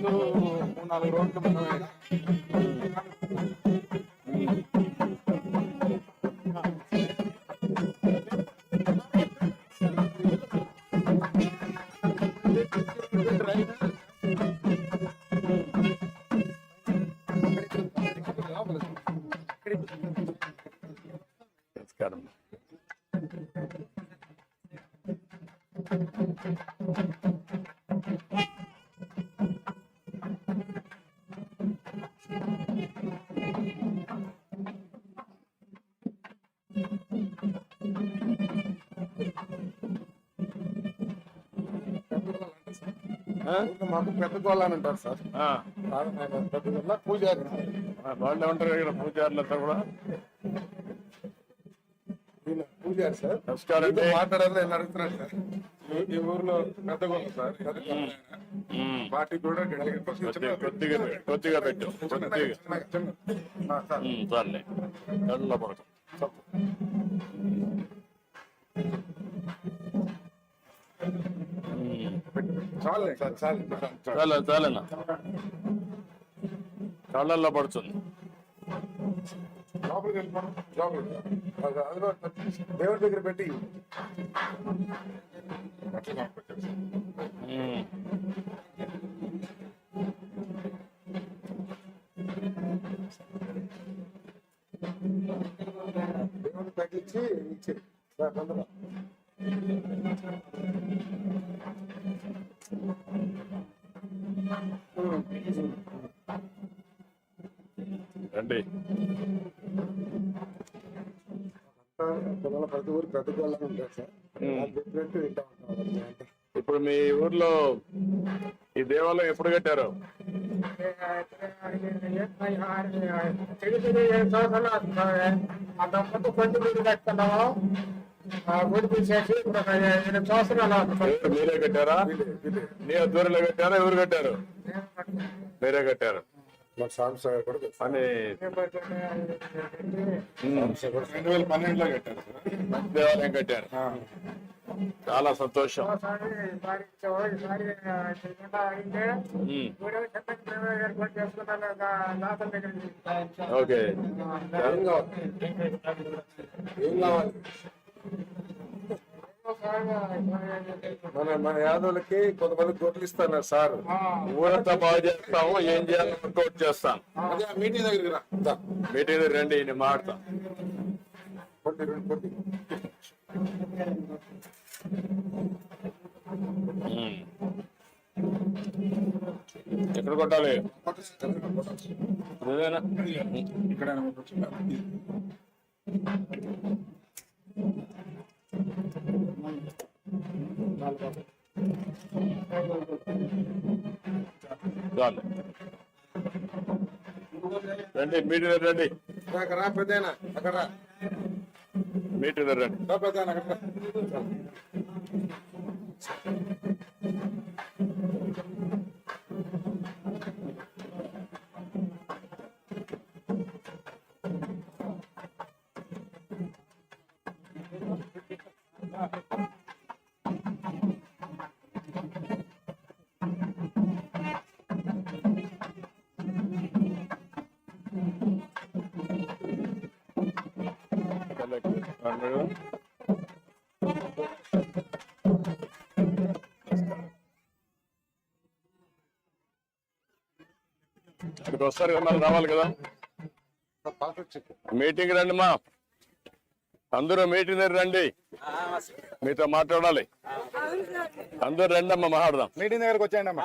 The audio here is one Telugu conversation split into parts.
3-4 రోజులు మనం నమస్కారం. మాకు పెద్ద గోళ అని అంటారు సార్. పెద్ద గోళ పూజారి వాళ్ళే ఉంటారు ఇక్కడ పూజారులంతా కూడా. పూజారి సార్. నమస్కారం. మాట్లాడాలని నేను అడుగుతున్నాను సార్. ఈ ఊర్లో పెద్ద గోళ సార్. పార్టీ కూడా కొద్దిగా పెట్టు. సర్లే కళ్ళ పడక చాలేనా కళ్ళల్లో పడుతుంది. లోపలికి వెళ్ళిపోవడం అందులో దేవుడి దగ్గర పెట్టి దేవుడికి తగ్గించి ఇచ్చి తొందరగా రండి. ప్రతి ఊరు పెద్ద గోళ్ళని ఉంటారు సార్. చెప్పినట్టు వింటా ఉంటాం. ఇప్పుడు మీ ఊర్లో ఈ దేవాలయం ఎప్పుడు కట్టారు? మీరే కట్టారా? నీ ఆధ్వర్యంలో కట్టారా? ఎవరు కట్టారు? మీరే కట్టారు అని 2012లో కట్టారు. దేవాలయం కట్టారు. చాలా సంతోషం. ఓకే. మన యాదవులకి కొంతమంది గొడ్లు ఇస్తున్నారు సార్. ఊరంతా బాగా చేస్తాము. ఏం చేయాలో వర్కౌట్ చేస్తాను. మీటింగ్ దగ్గరికి రా. మీటింగ్ దగ్గర రండి. నేను మాట్లాడతా. ఎక్కడ కొట్టాలి? ఇక్కడ రండి. మీటింగ్ దగ్గర రండి. రా పెద్దనా అక్కడ రా. మీటింగ్ దగ్గర రండి. రా పెద్దనా అక్కడ. ఇక్కడికి వస్తారు కదా, మరి రావాలి కదా. మీటింగ్ రండి మా అందరూ. మీటింగ్ దగ్గర రండి. మీతో మాట్లాడాలి. అందరూ రండి అమ్మా, మాట్లాడదాం. మీటింగ్ దగ్గరకు వచ్చాయండి అమ్మా.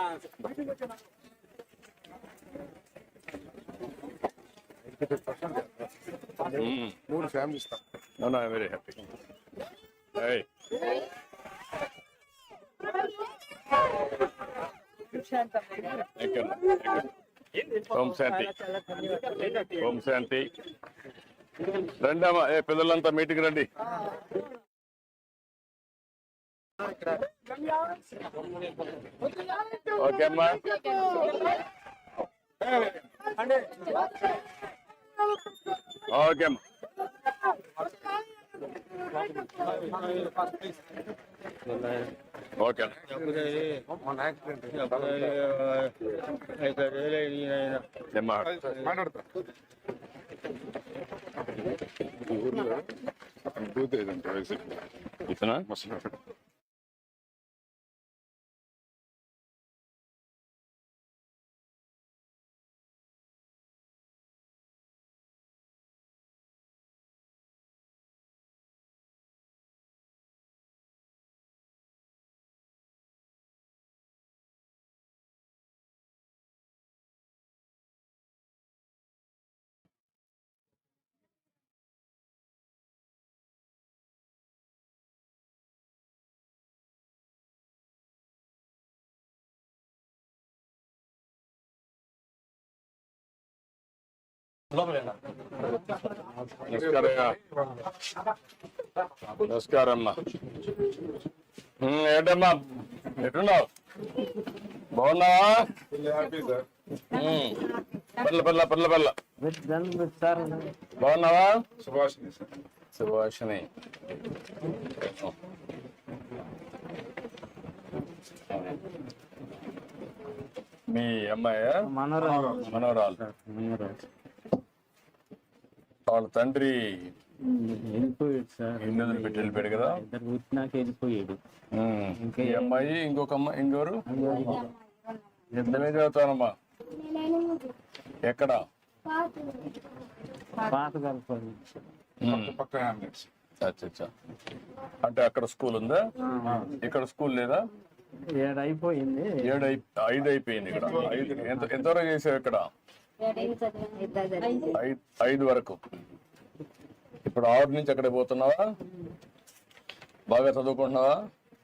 3 families. Very happy. Om Shanti. Om Shanti. రండి అమ్మా. పిల్లలంతా మీటింగ్ రండి. ఓకే అమ్మా. ఓకే అమ్మా. ఓకే మాట్లాడతా ఈ ఊర్లో బూత్ ఏదంటే వయసు ఇతనా ముసలి నమస్కారం అమ్మా. ఏంటమ్మా ఎట్టున్నావు? బాగున్నావా? Happy sir. పల్ల పల్ల పల్ల పల్ల బాగున్నావా? సుభాషిణి సార్. సుభాషిణి మీ అమ్మాయి మనవరాలు. వాళ్ళ తండ్రి వెళ్ళిపోయాడు సార్. ఇల్లు పెట్టి వెళ్ళిపోయాడు కదా. ఇద్దరు పుట్టినాక వెళ్ళిపోయాడు. ఈ అమ్మాయి ఇంకొక అమ్మాయి ఇంకెవరు? ఎంతమే చదువుతానమ్మా? ఎక్కడ? పాత కలపండి. పక్క హ్యామ్లెట్స్. అచ్చా. అంటే అక్కడ స్కూల్ ఉందా? ఇక్కడ స్కూల్ లేదా? 7 అయిపోయింది. 5 అయిపోయింది ఇక్కడ. 5 ఎంతవరకు చేసావు ఇక్కడ? 5 వరకు. ఇప్పుడు 6 నుంచి అక్కడ పోతున్నావా? బాగా చదువుకుంటున్నావా?